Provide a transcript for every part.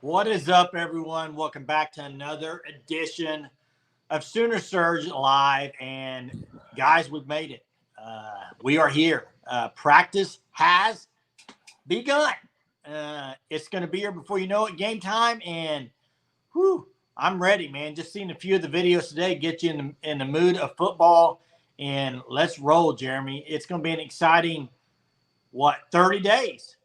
What is up, everyone? Welcome back to another edition of Sooner Surge Live. And guys, we've made it. We are here. Practice has begun. It's going to be here before you know it, game time. And whew, I'm ready, man. Just seeing a few of the videos today get you in the mood of football. And let's roll, Jeremy. It's going to be an exciting 30 days.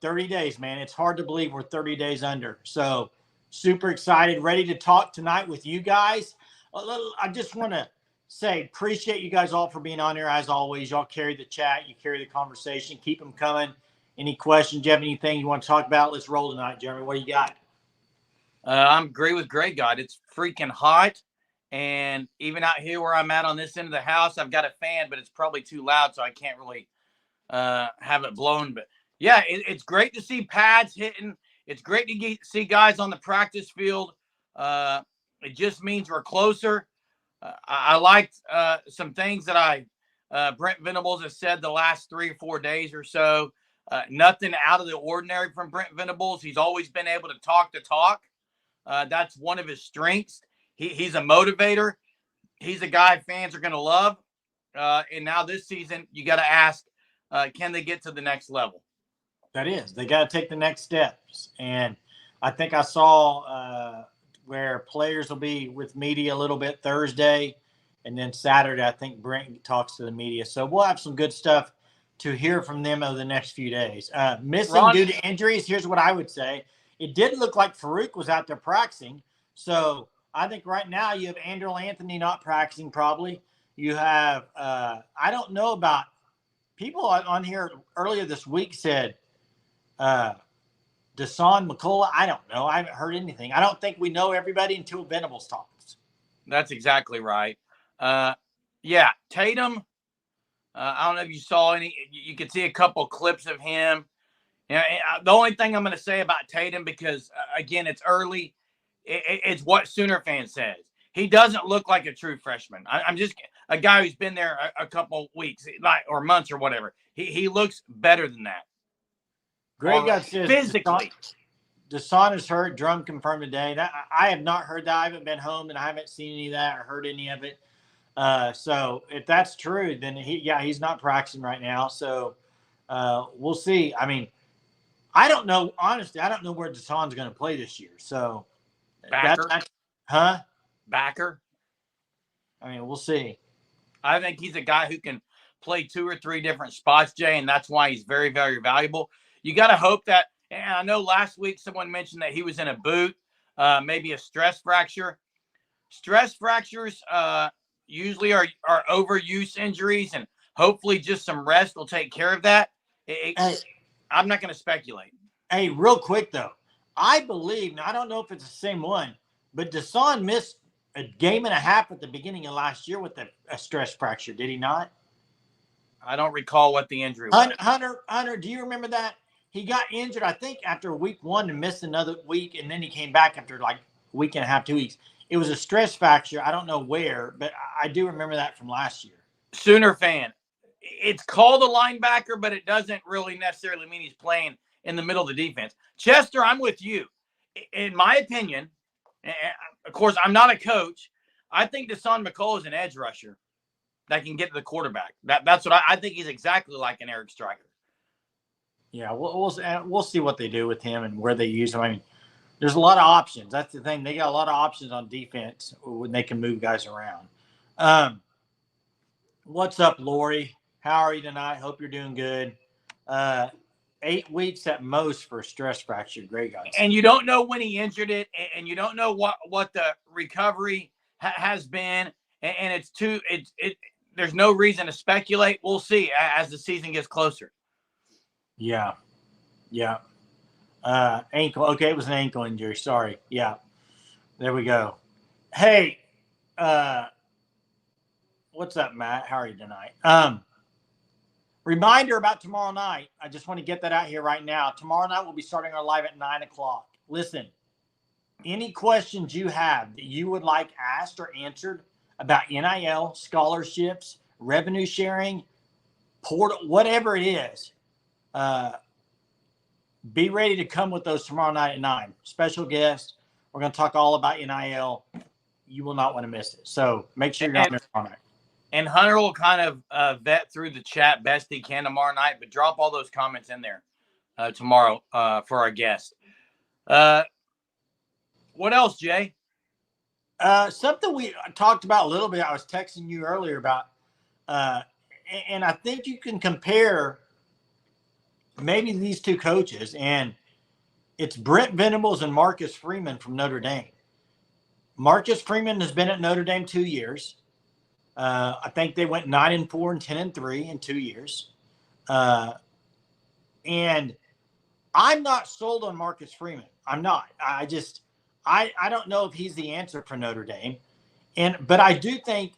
30 days, man. It's hard to believe we're 30 days under. So super excited, ready to talk tonight with you guys. I just want to say appreciate you guys all for being on here. As always, y'all carry the chat, you carry the conversation, keep them coming. Any questions? Do you have anything you want to talk about? Let's roll tonight, Jeremy. What do you got? I'm agree with Greg God. It's freaking hot. And even out here where I'm at on this end of the house, I've got a fan, but it's probably too loud, so I can't really have it blown. But yeah, it's great to see pads hitting. It's great to see guys on the practice field. It just means we're closer. I liked some things that Brent Venables has said the last 3 or 4 days or so. Nothing out of the ordinary from Brent Venables. He's always been able to talk the talk. That's one of his strengths. He's a motivator. He's a guy fans are going to love. And now this season, you got to ask, can they get to the next level? That is. They got to take the next steps. And I think I saw where players will be with media a little bit Thursday. And then Saturday, I think Brent talks to the media. So we'll have some good stuff to hear from them over the next few days. Missing due to injuries, here's what I would say. It did look like Farouk was out there practicing. So I think right now you have Andrew Anthony not practicing probably. You have, I don't know about people on here earlier this week said Desan McCullough. I don't know. I haven't heard anything. I don't think we know everybody until Venables talks. That's exactly right. Yeah, Tatum. I don't know if you saw any. You could see a couple clips of him. You know, the only thing I'm going to say about Tatum, because again, it's early. It's what Sooner fan says. He doesn't look like a true freshman. I'm just a guy who's been there a couple weeks, or months, or whatever. He looks better than that. Greg got says physically. Desan is hurt. Drum confirmed today. I have not heard that. I haven't been home and I haven't seen any of that or heard any of it. So if that's true, then he's not practicing right now. So we'll see. I mean, I don't know. Honestly, I don't know where Desan's going to play this year. So Backer. Backer. I mean, we'll see. I think he's a guy who can play 2 or 3 different spots, Jay, and that's why he's very, very valuable. You got to hope that, and I know last week someone mentioned that he was in a boot, maybe a stress fracture. Stress fractures usually are overuse injuries, and hopefully just some rest will take care of that. I'm not going to speculate. Hey, real quick, though. I believe, now I don't know if it's the same one, but Desan missed a game and a half at the beginning of last year with a stress fracture. Did he not? I don't recall what the injury was. Hunter, do you remember that? He got injured, I think, after week 1 and missed another week, and then he came back after like a week and a half, 2 weeks. It was a stress fracture. I don't know where, but I do remember that from last year. Sooner fan. It's called a linebacker, but it doesn't really necessarily mean he's playing in the middle of the defense. Chester, I'm with you. In my opinion, of course, I'm not a coach. I think Desan McCullough is an edge rusher that can get to the quarterback. That's what I think. He's exactly like an Eric Stryker. Yeah, we'll see what they do with him and where they use him. I mean, there's a lot of options. That's the thing. They got a lot of options on defense when they can move guys around. What's up, Lori? How are you tonight? Hope you're doing good. 8 weeks at most for a stress fracture. Great, guys. And you don't know when he injured it, and you don't know what the recovery has been, and there's no reason to speculate. We'll see as the season gets closer. Yeah. Ankle. Okay, it was an ankle injury. Sorry. Yeah. There we go. Hey, what's up, Matt? How are you tonight? Reminder about tomorrow night. I just want to get that out here right now. Tomorrow night we'll be starting our live at 9 o'clock. Listen, any questions you have that you would like asked or answered about NIL, scholarships, revenue sharing, portal, whatever it is, be ready to come with those tomorrow night at 9. Special guest. We're going to talk all about NIL. You will not want to miss it. So make sure you're on there tomorrow night. And Hunter will kind of vet through the chat best he can tomorrow night, but drop all those comments in there tomorrow for our guest. What else, Jay? Something we talked about a little bit. I was texting you earlier about, and I think you can compare maybe these two coaches, and it's Brent Venables and Marcus Freeman from Notre Dame. Marcus Freeman has been at Notre Dame 2 years. I think they went 9-4 and 10-3 in 2 years. And I'm not sold on Marcus Freeman. I'm not. I don't know if he's the answer for Notre Dame. But I do think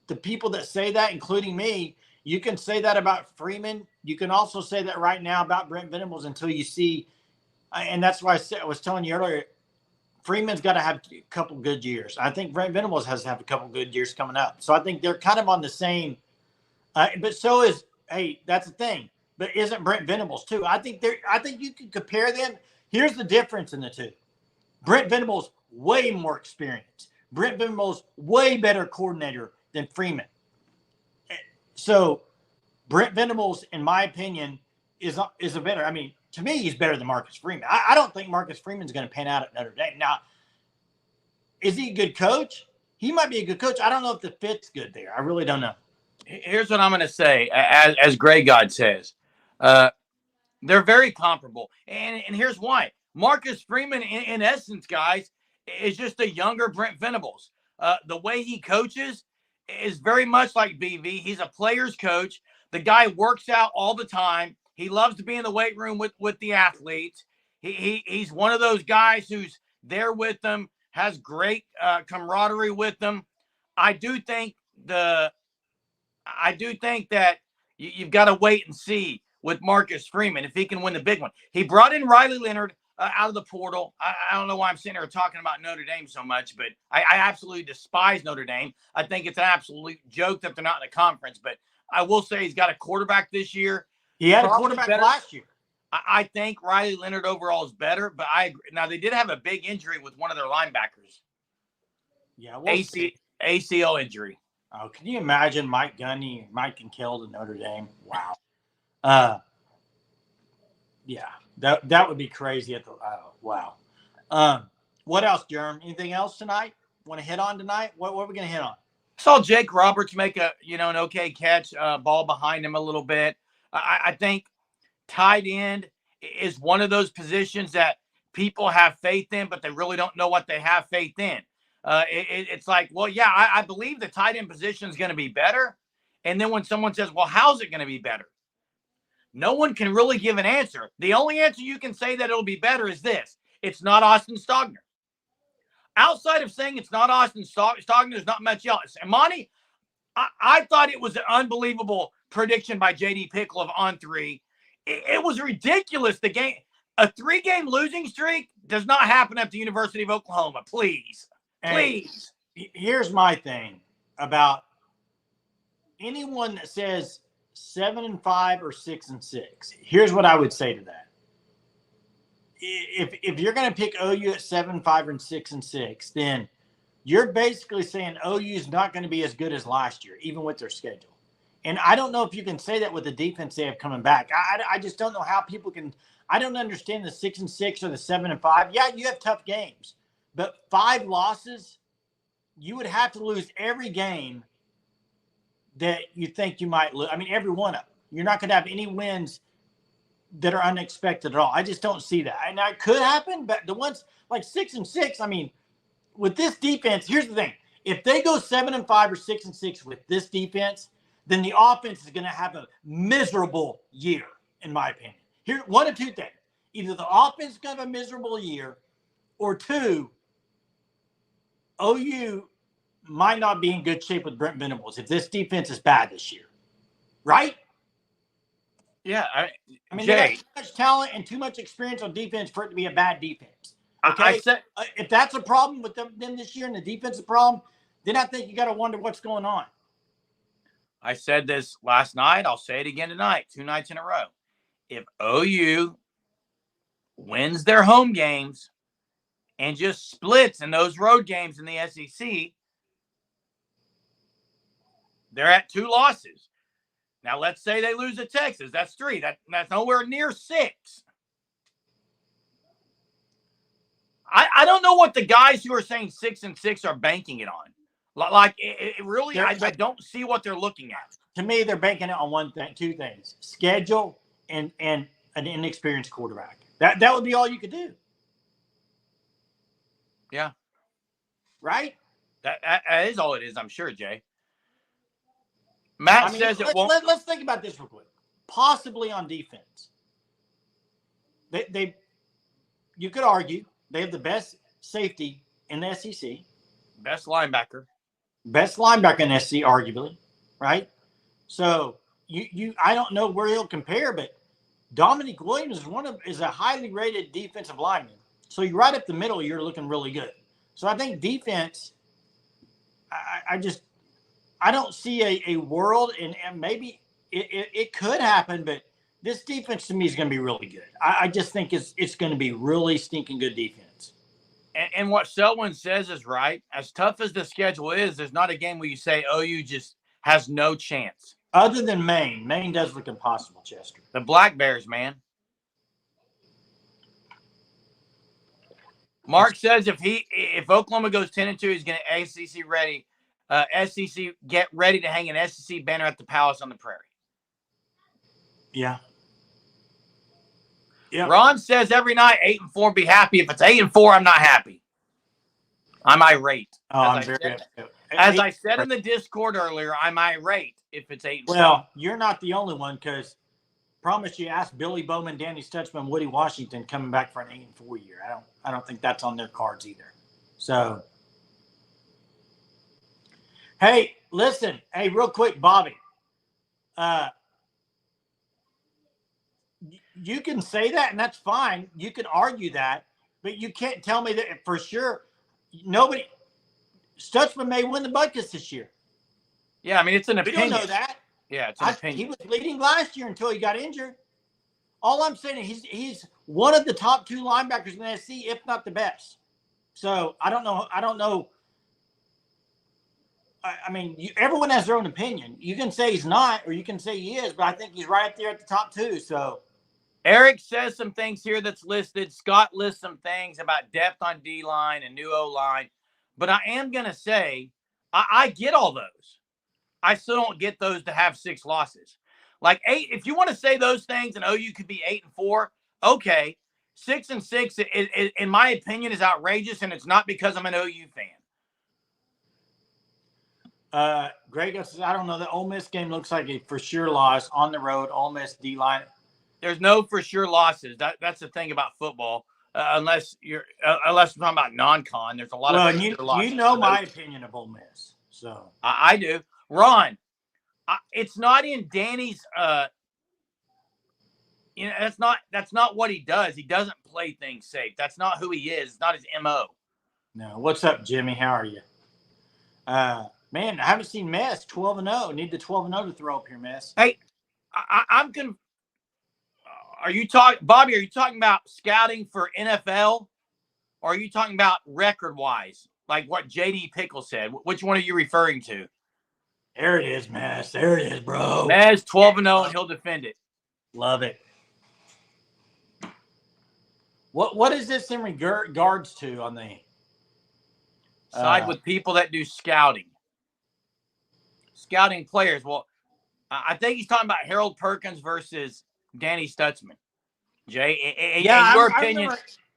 the people that say that, including me, you can say that about Freeman. You can also say that right now about Brent Venables until you see, and that's why I was telling you earlier, Freeman's got to have a couple good years. I think Brent Venables has to have a couple good years coming up. So I think they're kind of on the same. But so is, hey, that's the thing. But isn't Brent Venables too? I think you can compare them. Here's the difference in the two. Brent Venables, way more experience. Brent Venables, way better coordinator than Freeman. So Brent Venables, in my opinion, is a better. I mean, to me, he's better than Marcus Freeman. I don't think Marcus Freeman's going to pan out at Notre Dame. Now, is he a good coach? He might be a good coach. I don't know if the fit's good there. I really don't know. Here's what I'm going to say, as Grey God says. They're very comparable. And here's why. Marcus Freeman, in essence, guys, is just a younger Brent Venables. The way he coaches is very much like BV. He's a player's coach. The guy works out all the time. He loves to be in the weight room with the athletes. He's one of those guys who's there with them, has great camaraderie with them. I do think that you've got to wait and see with Marcus Freeman if he can win the big one. He brought in Riley Leonard out of the portal. I don't know why I'm sitting here talking about Notre Dame so much, but I absolutely despise Notre Dame. I think it's an absolute joke that they're not in the conference, but I will say he's got a quarterback this year. He had a quarterback last year. I think Riley Leonard overall is better, but I agree. Now, they did have a big injury with one of their linebackers. Yeah, ACL injury. Oh, can you imagine Mike Kincaid to Notre Dame? Wow. Yeah, that would be crazy. Wow. What else, Jerm? Anything else tonight? Want to hit on tonight? What are we going to hit on? Saw Jake Roberts make an okay catch, ball behind him a little bit. I think tight end is one of those positions that people have faith in, but they really don't know what they have faith in. It's like, well, yeah, I believe the tight end position is going to be better. And then when someone says, well, how's it going to be better? No one can really give an answer. The only answer you can say that it'll be better is this. It's not Austin Stogner. Outside of saying it's not Austin Stogner, there's not much else. And Monty, I thought it was an unbelievable prediction by J.D. Pickle of on three. It was ridiculous. A 3-game losing streak does not happen at the University of Oklahoma. Please. Please. Here's my thing about anyone that says 7-5 or 6-6. Here's what I would say to that. If you're going to pick OU at 7-5 and 6-6, then you're basically saying OU is not going to be as good as last year, even with their schedule. And I don't know if you can say that with the defense they have coming back. I just don't know how people can. I don't understand the 6-6 or the 7-5. Yeah, you have tough games, but 5 losses, you would have to lose every game that you think you might lose. I mean, every one of them. You're not going to have any wins that are unexpected at all. I just don't see that. And that could happen, but the ones like 6-6, I mean, with this defense, here's the thing. If they go 7-5 or 6-6 with this defense, then the offense is going to have a miserable year, in my opinion. Here, one of two things. Either the offense is going to have a miserable year, or two, OU might not be in good shape with Brent Venables if this defense is bad this year. Right? Yeah. I mean, they got too much talent and too much experience on defense for it to be a bad defense. Okay? If that's a problem with them this year and the defense is a problem, then I think you got to wonder what's going on. I said this last night. I'll say it again tonight, 2 nights in a row. If OU wins their home games, and just splits in those road games in the SEC, they're at 2 losses. Now, let's say they lose to Texas. That's 3. That's nowhere near 6. I don't know what the guys who are saying 6-6 are banking it on. Like, it really, I don't see what they're looking at. To me, they're banking it on 2 things: schedule and an inexperienced quarterback. That would be all you could do. Yeah. Right? That is all it is, I'm sure, Jay. Matt says it won't. Let's think about this real quick. Possibly on defense. You could argue they have the best safety in the SEC. Best linebacker. Best linebacker in the SEC, arguably. Right? So I don't know where he'll compare, but Dominique Williams is a highly rated defensive lineman. So you're right up the middle, you're looking really good. So I think defense, I don't see a world, and maybe it could happen, but this defense to me is going to be really good. I just think it's going to be really stinking good defense. And what Selwyn says is right. As tough as the schedule is, there's not a game where you say OU just has no chance. Other than Maine. Maine does look impossible, Chester. The Black Bears, man. Mark says if Oklahoma goes 10-2, he's going to SEC ready. SEC get ready to hang an SEC banner at the Palace on the Prairie. Yeah. Yeah. Ron says every night 8-4, be happy. If it's 8-4, I'm not happy. I'm irate. As I said in the Discord earlier, I'm irate if it's 8-4. Well, you're not the only one, because promise you asked Billy Bowman, Danny Stutzman, Woody Washington coming back for an 8-4 year. I don't think that's on their cards either. So, hey, listen. Hey, real quick, Bobby. You can say that, and that's fine. You can argue that, but you can't tell me that for sure. Stutzman may win the Buckets this year. Yeah, I mean, it's an opinion. We don't know that. Yeah, it's an opinion. He was leading last year until he got injured. All I'm saying is he's one of the top 2 linebackers in the SEC, if not the best. So I don't know. I mean, everyone has their own opinion. You can say he's not, or you can say he is, but I think he's right up there at the top 2. So Eric says some things here that's listed. Scott lists some things about depth on D-line and new O-line. But I am going to say I get all those. I still don't get those to have 6 losses. Like 8, if you want to say those things and OU could be 8-4, okay. 6-6, in my opinion, is outrageous, and it's not because I'm an OU fan. Greg says, I don't know. The Ole Miss game looks like a for sure loss on the road. Ole Miss D-line. There's no for sure losses. That's the thing about football. Unless we're talking about non-con, there's a lot of losses. You know my opinion of Ole Miss, so I do. Ron, it's not in Danny's. That's not what he does. He doesn't play things safe. That's not who he is. It's not his MO. No. What's up, Jimmy? How are you? Man, I haven't seen Mess 12-0. Need the 12-0 to throw up here, Mess. Hey, I'm confused. Bobby, are you talking about scouting for NFL, or are you talking about record-wise, like what J.D. Pickle said? Which one are you referring to? There it is, Mess. There it is, bro. Mess 12-0, and he'll defend it. Love it. What is this in regards to on the side with people that do scouting players? Well, I think he's talking about Harold Perkins versus Danny Stutzman. Jay, in your opinion,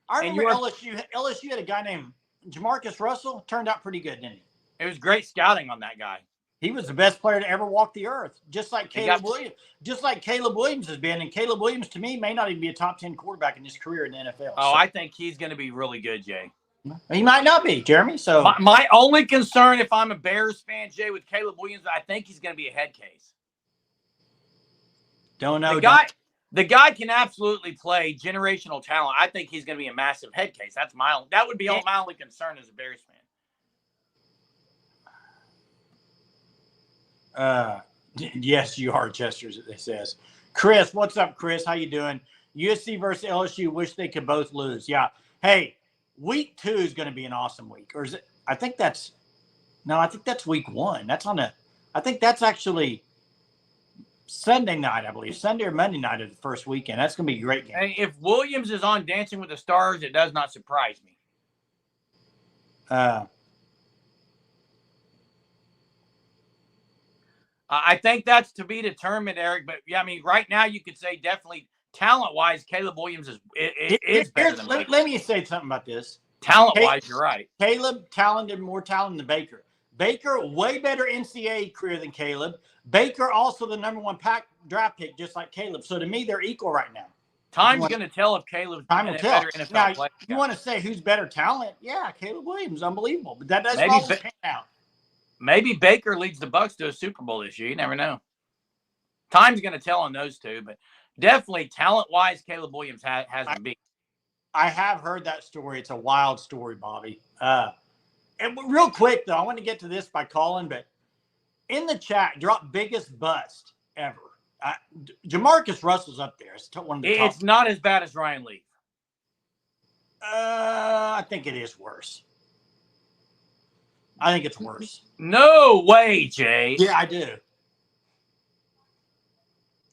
I remember LSU had a guy named Jamarcus Russell. Turned out pretty good, didn't he? It was great scouting on that guy. He was the best player to ever walk the earth, just like Caleb Williams. Just like Caleb Williams has been, and Caleb Williams to me may not even be a top 10 quarterback in his career in the NFL. Oh, so I think he's going to be really good, Jay. He might not be, Jeremy. So my only concern, if I'm a Bears fan, Jay, with Caleb Williams, I think he's going to be a head case. Don't know. The guy can absolutely play, generational talent. I think he's going to be a massive head case. That would be my only concern as a Bears fan. Yes, you are, Chester, it says. Chris, what's up, Chris? How you doing? USC versus LSU. Wish they could both lose. Yeah. Hey, week 2 is going to be an awesome week. Or is it? I think that's week 1. I think that's actually Sunday night, I believe. Sunday or Monday night of the first weekend. That's going to be a great game. Hey, if Williams is on Dancing with the Stars, it does not surprise me. I think that's to be determined, Eric. But yeah, I mean, right now you could say definitely talent-wise, Caleb Williams is better than Baker. Let me say something about this. Talent-wise, you're right. Caleb more talented than Baker. Baker, way better NCAA career than Caleb. Baker, also the number 1 draft pick, just like Caleb. So to me, they're equal right now. Time's going to tell if Caleb's better NFL now, player. You want to say who's better talent? Yeah, Caleb Williams, unbelievable. But that doesn't always pan out. Maybe Baker leads the Bucs to a Super Bowl this year. You never know. Time's going to tell on those two, but definitely talent-wise, Caleb Williams has to be. I have heard that story. It's a wild story, Bobby. And real quick, though, I want to get to this by calling, but in the chat, drop biggest bust ever. Jamarcus Russell's up there. It's one of the top. It's not as bad as Ryan Leaf. I think it is worse. I think it's worse. No way, Jay. Yeah, I do.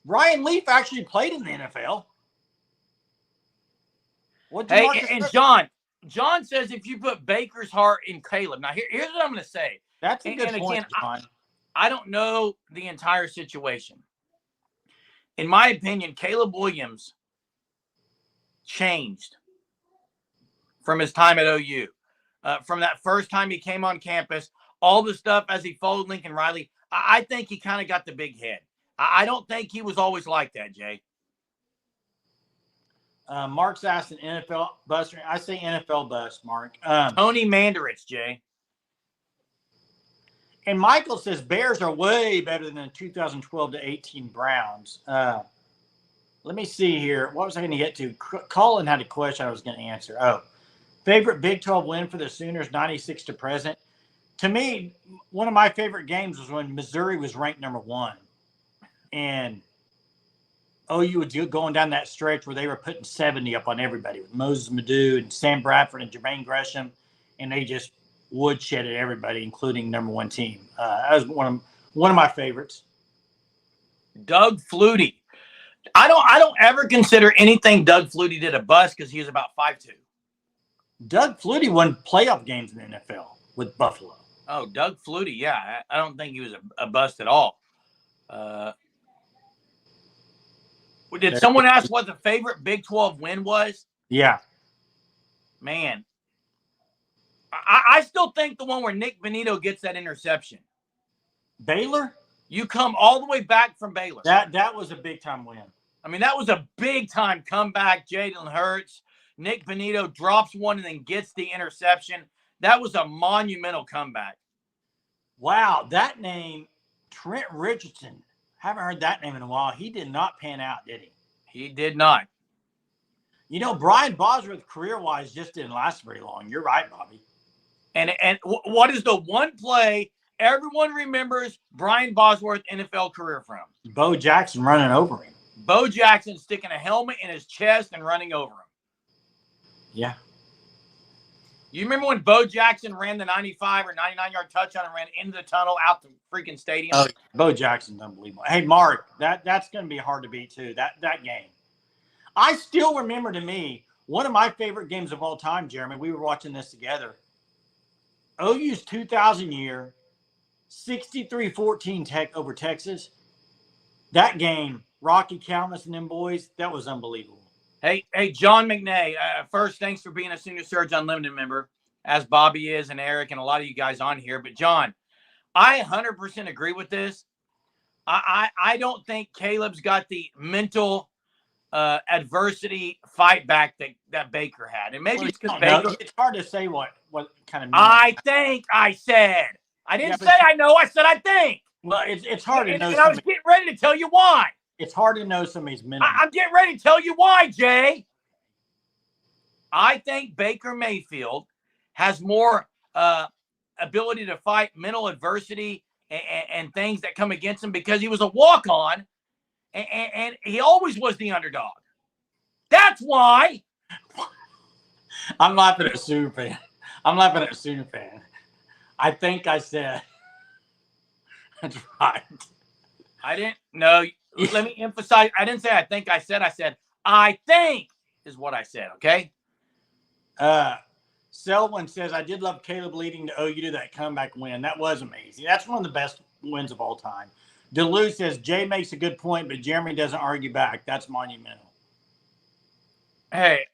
Ryan Leaf actually played in the NFL. John says if you put Baker's heart in Caleb. Now, here's what I'm going to say. That's a good point, John. I don't know the entire situation. In my opinion, Caleb Williams changed from his time at OU. From that first time he came on campus, all the stuff as he followed Lincoln Riley, I think he kind of got the big head. I don't think he was always like that, Jay. Mark's asked an NFL bust. I say NFL bust, Mark. Tony Mandarich, Jay. And Michael says Bears are way better than the 2012 to 18 Browns. Let me see here. What was I going to get to? Colin had a question I was going to answer. Oh, favorite Big 12 win for the Sooners, 96 to present. To me, one of my favorite games was when Missouri was ranked number 1. And OU was going down that stretch where they were putting 70 up on everybody with Moses Madou and Sam Bradford and Jermaine Gresham. And they just woodshedded everybody, including number 1 team. That was one of my favorites. Doug Flutie. I don't ever consider anything Doug Flutie did a bust because he was about 5'2". Doug Flutie won playoff games in the NFL with Buffalo. Oh, Doug Flutie, yeah. I don't think he was a bust at all. Did someone ask what the favorite Big 12 win was? Yeah. Man. I still think the one where Nick Benito gets that interception. Baylor? You come all the way back from Baylor. That was a big-time win. I mean, that was a big-time comeback. Jalen Hurts. Nick Benito drops one and then gets the interception. That was a monumental comeback. Wow, that name, Trent Richardson. Haven't heard that name in a while. He did not pan out, did he? He did not. You know, Brian Bosworth, career-wise, just didn't last very long. You're right, Bobby. And what is the one play everyone remembers Brian Bosworth NFL career from? Bo Jackson running over him. Bo Jackson sticking a helmet in his chest and running over him. Yeah. You remember when Bo Jackson ran the 95 or 99-yard touchdown and ran into the tunnel out the freaking stadium? Oh, Bo Jackson's unbelievable. Hey, Mark, that's going to be hard to beat, too, that game. I still remember, to me, one of my favorite games of all time, Jeremy. We were watching this together. OU's 2000 year, 63-14 Tech over Texas. That game, Rocky Calmus and them boys, that was unbelievable. Hey, John McNay, first, thanks for being a Senior Surge Unlimited member, as Bobby is and Eric and a lot of you guys on here. But, John, I 100% agree with this. I don't think Caleb's got the mental adversity fight back that Baker had. And maybe it's because Baker. It's hard to say what kind of. I think I said. I didn't say I know. I said I think. Well, it's hard to know. And I was getting ready to tell you why. It's hard to know somebody's mental. I'm getting ready to tell you why, Jay. I think Baker Mayfield has more ability to fight mental adversity and things that come against him because he was a walk-on and he always was the underdog. That's why. I'm laughing at a Sooner fan. I'm laughing at a Sooner fan. I think I said. That's right. I didn't. No, let me emphasize. I didn't say I think I said. I said I think is what I said. Okay. Selwyn says, I did love Caleb leading to OU to that comeback win. That was amazing. That's one of the best wins of all time. Duluth says, Jay makes a good point, but Jeremy doesn't argue back. That's monumental. Hey,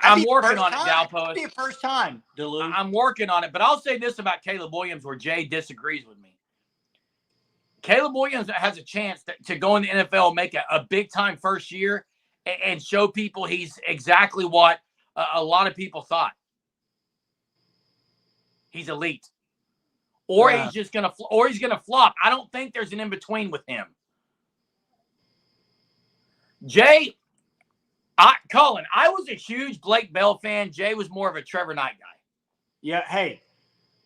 I'm working on it, Galpost. That'd be a first time, Duluth. I'm working on it, but I'll say this about Caleb Williams where Jay disagrees with me. Caleb Williams has a chance to go in the NFL, make a big-time first year, and show people he's exactly what a lot of people thought. He's elite. Or he's just going to flop. I don't think there's an in-between with him. Jay, Colin, I was a huge Blake Bell fan. Jay was more of a Trevor Knight guy. Yeah, hey,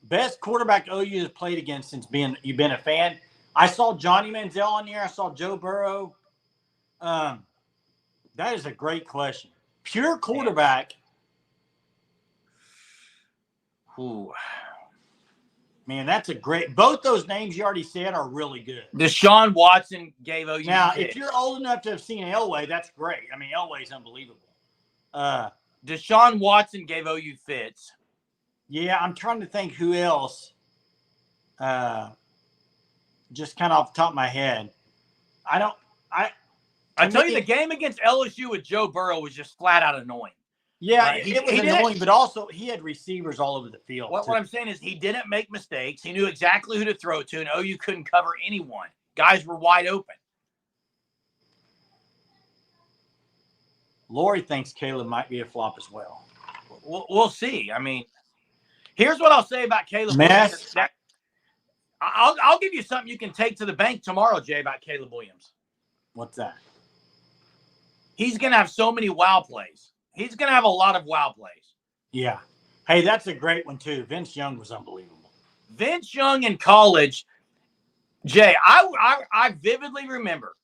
best quarterback OU has played against since you've been a fan. I saw Johnny Manziel on here. I saw Joe Burrow. That is a great question. Pure quarterback. Ooh. Man, that's a great – both those names you already said are really good. Deshaun Watson gave OU. Now, if you're old enough to have seen Elway, that's great. I mean, Elway's unbelievable. Deshaun Watson gave OU fits. Yeah, I'm trying to think who else. Just kind of off the top of my head. I tell you, the game against LSU with Joe Burrow was just flat out annoying. Yeah, it was annoying, but also he had receivers all over the field. What I'm saying is he didn't make mistakes. He knew exactly who to throw to, and OU couldn't cover anyone. Guys were wide open. Lori thinks Caleb might be a flop as well. We'll see. I mean, here's what I'll say about Caleb. Williams. I'll give you something you can take to the bank tomorrow, Jay, about Caleb Williams. What's that? He's going to have so many wow plays. He's going to have a lot of wow plays. Yeah. Hey, that's a great one, too. Vince Young was unbelievable. Vince Young in college, Jay, I vividly remember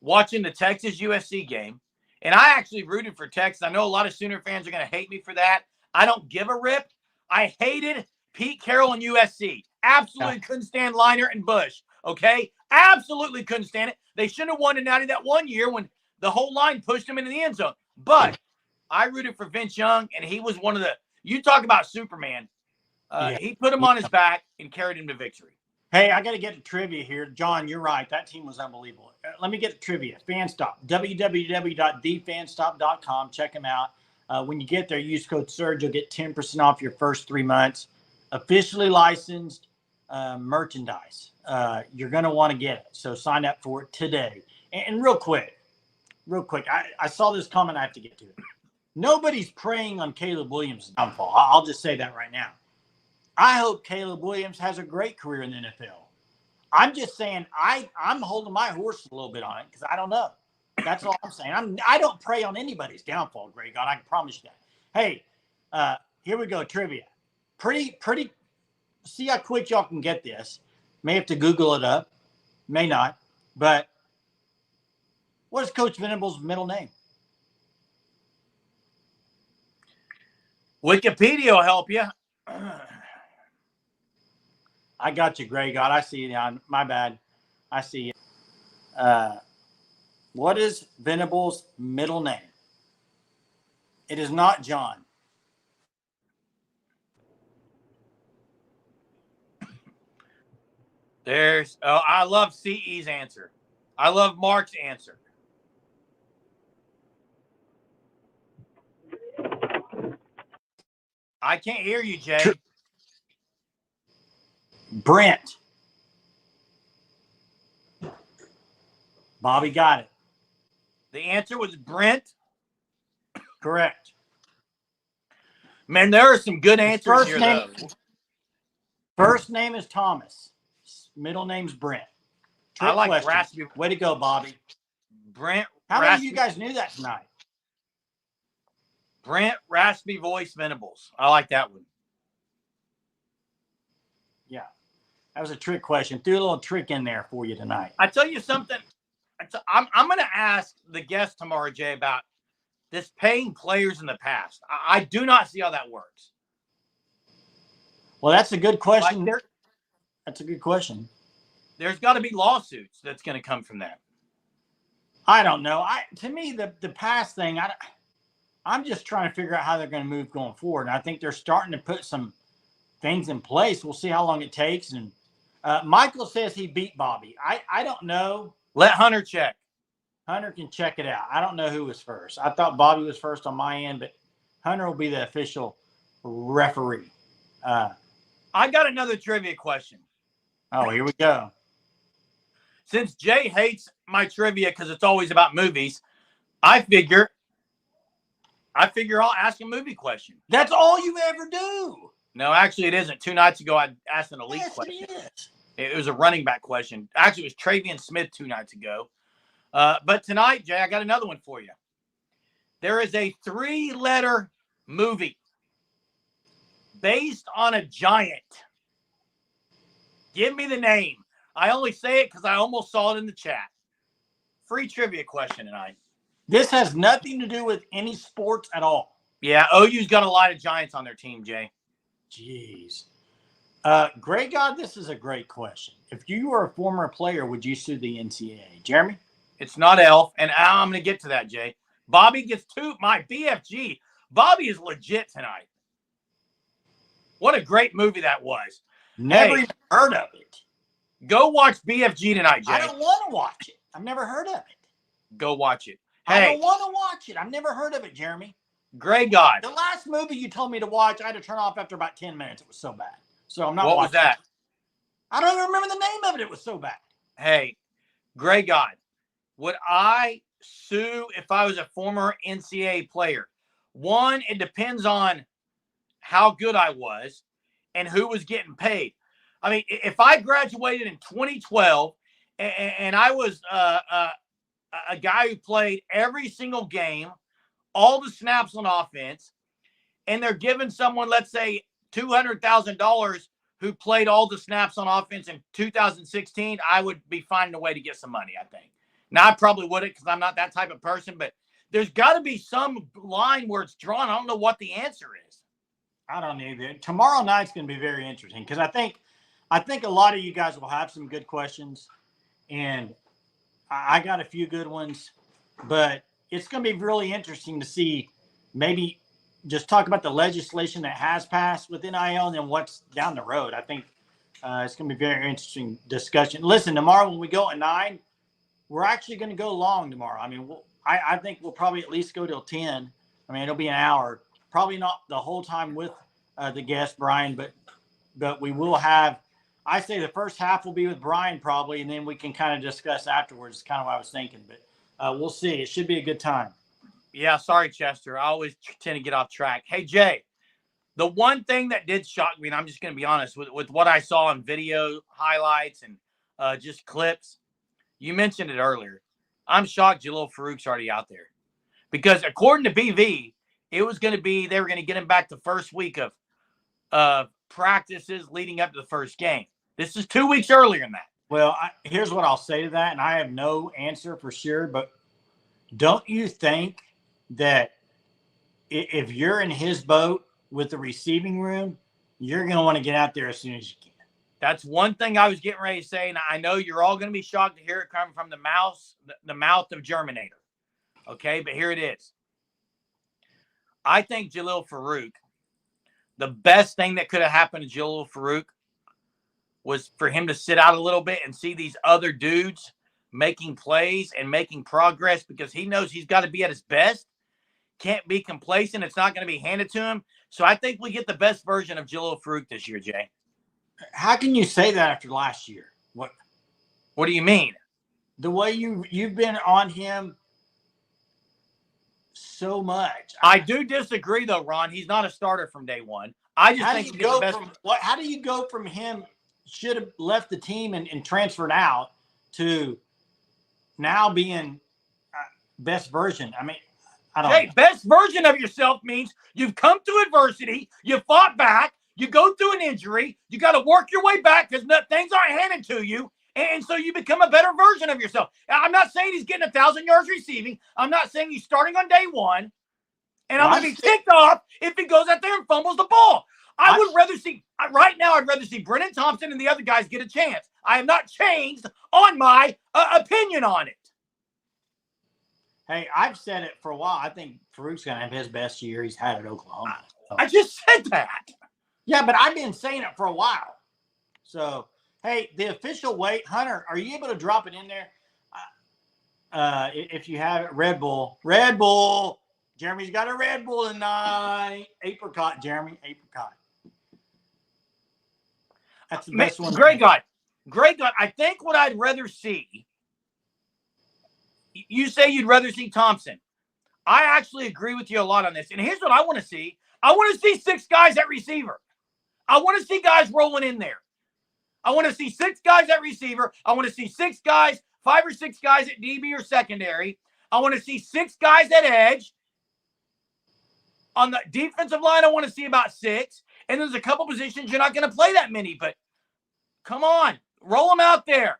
watching the Texas USC game, and I actually rooted for Texas. I know a lot of Sooner fans are going to hate me for that. I don't give a rip. I hated Pete Carroll and USC. Absolutely couldn't stand Liner and Bush, okay? Absolutely couldn't stand it. They shouldn't have won the Natty that one year when the whole line pushed him into the end zone. But I rooted for Vince Young, and he was one of the – you talk about Superman. He put him on his back and carried him to victory. Hey, I got to get to trivia here. John, you're right. That team was unbelievable. Let me get to trivia. Fanstop, www.thefanstop.com. Check them out. When you get there, use code SURGE. You'll get 10% off your first 3 months. Officially licensed merchandise. You're going to want to get it. So sign up for it today. And real quick, I saw this comment. I have to get to it. Nobody's preying on Caleb Williams' downfall. I'll just say that right now. I hope Caleb Williams has a great career in the NFL. I'm just saying I'm holding my horse a little bit on it because I don't know. That's all I'm saying. I don't prey on anybody's downfall, Greg. God, I can promise you that. Hey, here we go. Trivia. Pretty. See how quick y'all can get this. May have to Google it up. May not. But what is Coach Venable's middle name? Wikipedia will help you. I got you, Greg. God, I see you. My bad. I see you. What is Venable's middle name? It is not John. I love CE's answer. I love Mark's answer. I can't hear you, Jay. Brent. Bobby got it. The answer was Brent. Correct. Man, there are some good answers here, though. First name is Thomas. Middle name's Brent. I like raspy. Way to go, Bobby. Brent. How many of you guys knew that tonight? Brent Raspy Voice Venables. I like that one. Yeah. That was a trick question. Threw a little trick in there for you tonight. I tell you something. I'm going to ask the guest tomorrow, Jay, about this paying players in the past. I do not see how that works. Well, that's a good question. Like That's a good question. There's got to be lawsuits that's going to come from that. I don't know. To me, the past thing, I'm just trying to figure out how they're going to move going forward. And I think they're starting to put some things in place. We'll see how long it takes. And Michael says he beat Bobby. I don't know. Let Hunter check. Hunter can check it out. I don't know who was first. I thought Bobby was first on my end, but Hunter will be the official referee. I got another trivia question. Oh, here we go. Since Jay hates my trivia because it's always about movies, I figure I'll ask a movie question. That's all you ever do. No, actually, it isn't. 2 nights ago, I asked an elite question. It was a running back question. Actually, it was Travian Smith 2 nights ago. But tonight, Jay, I got another one for you. There is a 3-letter movie based on a giant. Give me the name. I only say it because I almost saw it in the chat. Free trivia question tonight. This has nothing to do with any sports at all. Yeah, OU's got a lot of giants on their team, Jay. Jeez. Great God, this is a great question. If you were a former player, would you sue the NCAA? Jeremy? It's not Elf, and I'm going to get to that, Jay. Bobby gets 2. My BFG. Bobby is legit tonight. What a great movie that was. Never even heard of it. Go watch BFG tonight, Jay. I don't want to watch it. I've never heard of it. Go watch it. I don't want to watch it. I've never heard of it, Jeremy. Gray God. The last movie you told me to watch, I had to turn off after about 10 minutes. It was so bad. So I'm not watching. What was that? I don't even remember the name of it. It was so bad. Hey, Gray God, would I sue if I was a former NCAA player? One, it depends on how good I was and who was getting paid. I mean, if I graduated in 2012 and I was a guy who played every single game, all the snaps on offense, and they're giving someone, let's say, $200,000 who played all the snaps on offense in 2016, I would be finding a way to get some money, I think. Now, I probably wouldn't because I'm not that type of person, but there's got to be some line where it's drawn. I don't know what the answer is. I don't either. Tomorrow night's going to be very interesting because I think a lot of you guys will have some good questions, and I got a few good ones, but it's going to be really interesting to see maybe just talk about the legislation that has passed with NIL and then what's down the road. I think it's going to be a very interesting discussion. Listen, tomorrow when we go at 9, we're actually going to go long tomorrow. I mean, I think we'll probably at least go till 10. I mean, it'll be an hour. Probably not the whole time with the guest, Brian, but we will have – I say the first half will be with Brian probably, and then we can kind of discuss afterwards. It's kind of what I was thinking, but we'll see. It should be a good time. Yeah, sorry, Chester. I always tend to get off track. Hey, Jay, the one thing that did shock me, and I'm just going to be honest, with what I saw on video highlights and just clips, you mentioned it earlier. I'm shocked Jalil Farouk's already out there. Because according to BV, it was going to be, they were going to get him back the first week of practices leading up to the first game. This is 2 weeks earlier than that. Well, here's what I'll say to that, and I have no answer for sure, but don't you think that if you're in his boat with the receiving room, you're going to want to get out there as soon as you can? That's one thing I was getting ready to say, and I know you're all going to be shocked to hear it coming from the mouth of Germinator. Okay, but here it is. I think Jalil Farouk, the best thing that could have happened to Jalil Farouk was for him to sit out a little bit and see these other dudes making plays and making progress, because he knows he's got to be at his best. Can't be complacent. It's not going to be handed to him. So I think we get the best version of Jalil Farouk this year, Jay. How can you say that after last year? What do you mean? The way you've been on him so much. I do disagree, though, Ron. He's not a starter from day one. I just think he's the best. How do you go from him should have left the team and transferred out to now being best version? I mean, I don't know. Best version of yourself means you've come through adversity, you fought back, you go through an injury, you got to work your way back because things aren't handed to you, and so you become a better version of yourself. I'm not saying he's getting 1,000 yards receiving. I'm not saying he's starting on day one. And I'm going to be ticked off if he goes out there and fumbles the ball. I would rather see, right now, I'd rather see Brennan Thompson and the other guys get a chance. I have not changed on my opinion on it. Hey, I've said it for a while. I think Farouk's going to have his best year he's had at Oklahoma. I just said that. Yeah, but I've been saying it for a while. So, hey, the official weight, Hunter, are you able to drop it in there? If you have it, Red Bull. Red Bull. Jeremy's got a Red Bull tonight. Apricot, Jeremy. Apricot. That's the best one. Great God. Great God. I think what I'd rather see, you say you'd rather see Thompson. I actually agree with you a lot on this. And here's what I want to see. I want to see 6 guys at receiver. I want to see guys rolling in there. I want to see 6 guys at receiver. I want to see 6 guys, 5 or 6 guys at DB or secondary. I want to see 6 guys at edge. On the defensive line, I want to see about 6. And there's a couple positions you're not going to play that many, but come on, roll them out there.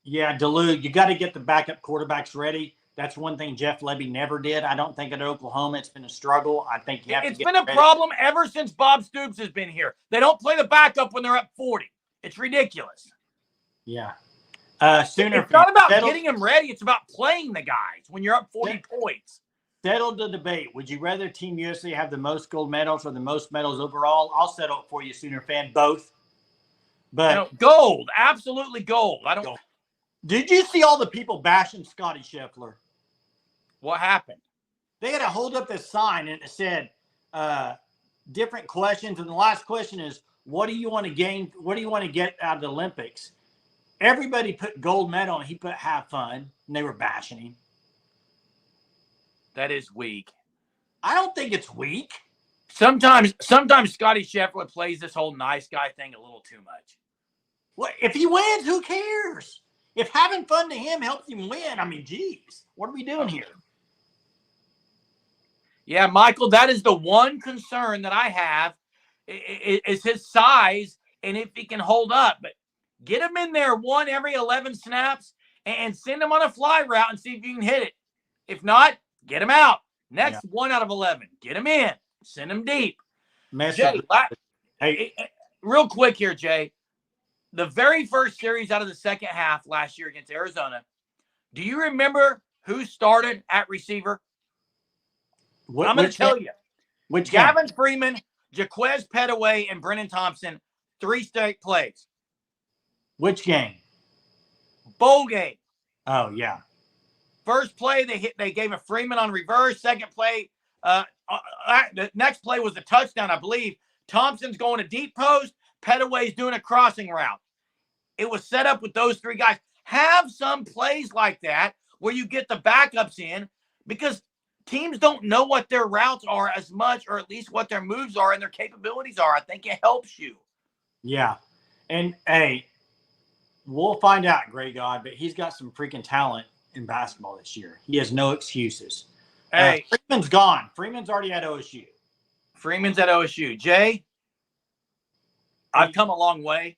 Yeah, Duluth, you got to get the backup quarterbacks ready. That's one thing Jeff Levy never did. I don't think at Oklahoma it's been a struggle. I think you have It's been a problem ever since Bob Stoops has been here. They don't play the backup when they're up 40. It's ridiculous. Yeah. Sooner. It's not about getting them ready. It's about playing the guys when you're up 40 points. Settle the debate. Would you rather Team USA have the most gold medals or the most medals overall? I'll settle it for you, Sooner fan. Both. But gold. Absolutely gold. I don't. Did you see all the people bashing Scotty Scheffler? What happened? They had to hold up this sign and it said different questions. And the last question is, what do you want to gain? What do you want to get out of the Olympics? Everybody put gold medal and he put have fun. And they were bashing him. That is weak. I don't think it's weak. Sometimes Scotty Scheffler plays this whole nice guy thing a little too much. Well, if he wins, who cares? If having fun to him helps him win, I mean, geez, what are we doing here? Yeah, Michael, that is the one concern that I have is his size and if he can hold up. But get him in there one every 11 snaps and send him on a fly route and see if you can hit it. If not, get him out. Next 1 out of 11. Get him in. Send him deep. Jay, real quick here, Jay. The very first series out of the second half last year against Arizona, do you remember who started at receiver? I'm going to tell you. Gavin Freeman, Jaquez Petaway, and Brennan Thompson, 3 straight plays. Which game? Bowl game. Oh, yeah. First play, they gave a Freeman on reverse. Second play, the next play was a touchdown, I believe. Thompson's going to deep post. Petaway's doing a crossing route. It was set up with those 3 guys. Have some plays like that where you get the backups in because teams don't know what their routes are as much, or at least what their moves are and their capabilities are. I think it helps you. Yeah. And, hey, we'll find out, Gray God, but he's got some freaking talent in basketball this year. He has no excuses. Hey, Freeman's gone. Freeman's already at OSU. Freeman's at OSU. Jay, I've come a long way.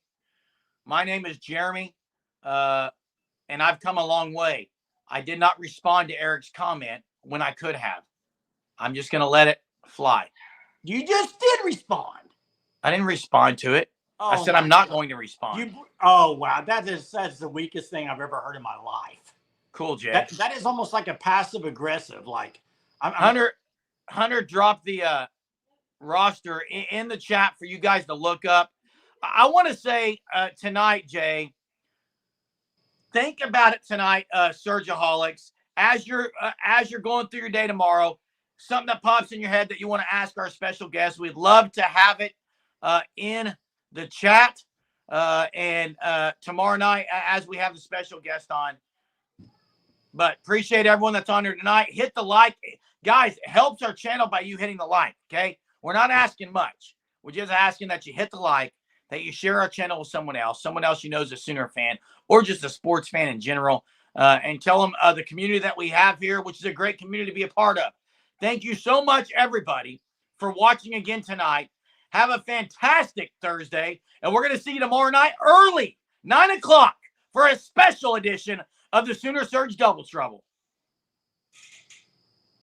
My name is Jeremy, and I've come a long way. I did not respond to Eric's comment when I could have. I'm just going to let it fly. You just did respond. I didn't respond to it. Oh, I said I'm not going to respond. Wow. That's the weakest thing I've ever heard in my life. Cool, Jay. That is almost like a passive aggressive. Like Hunter dropped the roster in the chat for you guys to look up. I want to say tonight, Jay, think about it tonight, Surgeaholics, as you're going through your day tomorrow, something that pops in your head that you want to ask our special guest. We'd love to have it in the chat and tomorrow night as we have the special guest on. But appreciate everyone that's on here tonight. Hit the like. Guys, it helps our channel by you hitting the like, okay? We're not asking much. We're just asking that you hit the like, that you share our channel with someone else you know is a Sooner fan or just a sports fan in general, and tell them the community that we have here, which is a great community to be a part of. Thank you so much, everybody, for watching again tonight. Have a fantastic Thursday, and we're going to see you tomorrow night early, 9 o'clock, for a special edition of the Sooner Surge Double Trouble.